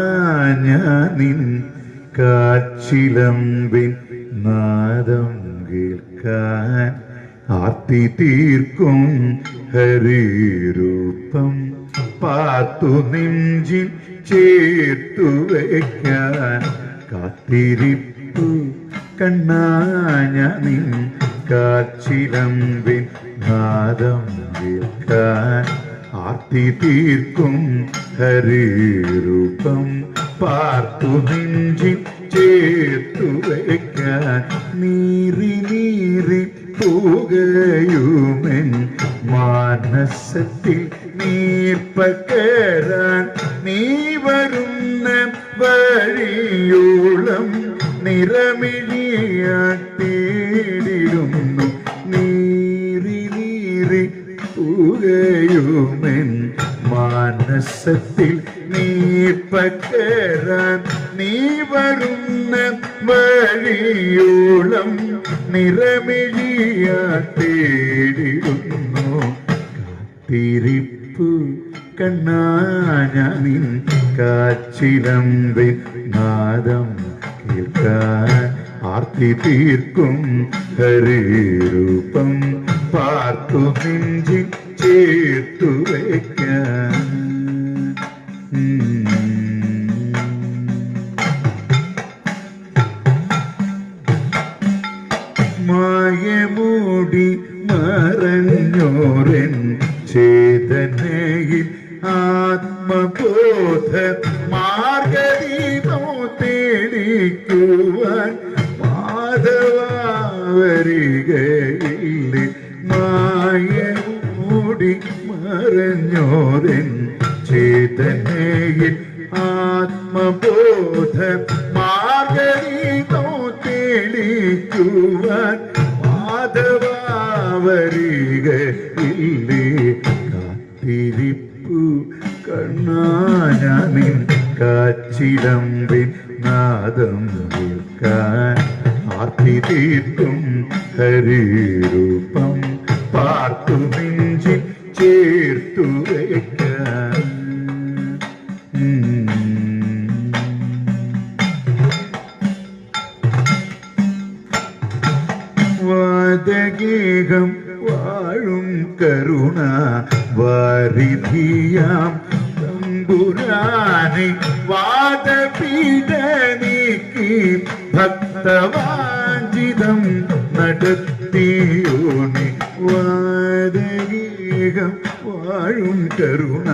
കണ്ണാഞ്ഞാനിൻ കാച്ചിലമ്പിൻ നാദം കേൾക്കാൻ ആർത്തി തീർക്കും ഹരിരൂപം പാത്തു നെഞ്ചിൽ ചേർത്തു വയ്ക്കാൻ കാത്തിരിപ്പു കണ്ണാഞ്ഞാനിൻ കാച്ചിലമ്പിൻ നാദം കേൾക്കാൻ ആർത്തി തീർക്കും ഹരിരൂപം പാർത്തു നെഞ്ചിൽ ചേർത്തു വയ്ക്കാൻ നീറി നീറി പോകുകയുമെൻ മാനസത്തിൽ നീർപ്പകരാൻ നീ വരുന്ന വഴിയോളം നിറമിഴിയാൻ തേടിടുന്നു നീറി നീറി പോകുകയുമെൻ മാനസത്തിൽ നീർപ്പകരാൻ നീ വരുന്ന വഴിയോളം നിറമിഴിയാ തേടിടുന്നു കാത്തിരിപ്പു കണ്ണാഞ്ഞാനിൻ കാച്ചിലമ്പിൻ നാദം കേൾക്കാൻ ആർത്തി തീർക്കും ഹരിരൂപം പാർത്തു നെഞ്ചിൽ ചേർത്തു വയ്ക്കാൻ മായമൂടി മറഞ്ഞോരൻ ചേതനയിൽ ആത്മബോധ മാർഗദീപോ തെളിക്കുവാൻ മാധവ വരികയില്ലേ മായമൂടി മറഞ്ഞോരൻ ചേതനയിൽ ആത്മബോധ മാർഗദീപോ തെളിക്കുവാൻ മാധവ വരികയില്ലേ കാത്തിരിപ്പു കണ്ണാഞ്ഞാനിൻ കാച്ചിലമ്പിൻ നാദം കേൾക്കാൻ ആർത്തി തീർക്കും ഹരിരൂപം പാർത്തു നെഞ്ചിൽ ചേർത്തു വയ്ക്കാൻ വാദഗേഹം വാഴും കരുണ വാരിധിയാം തമ്പുരാനെ വാദപീഠ നീക്കി ഭക്തവാഞ്ചിതം നടത്തിയോനെ വാദഗേഹം വാഴും കരുണ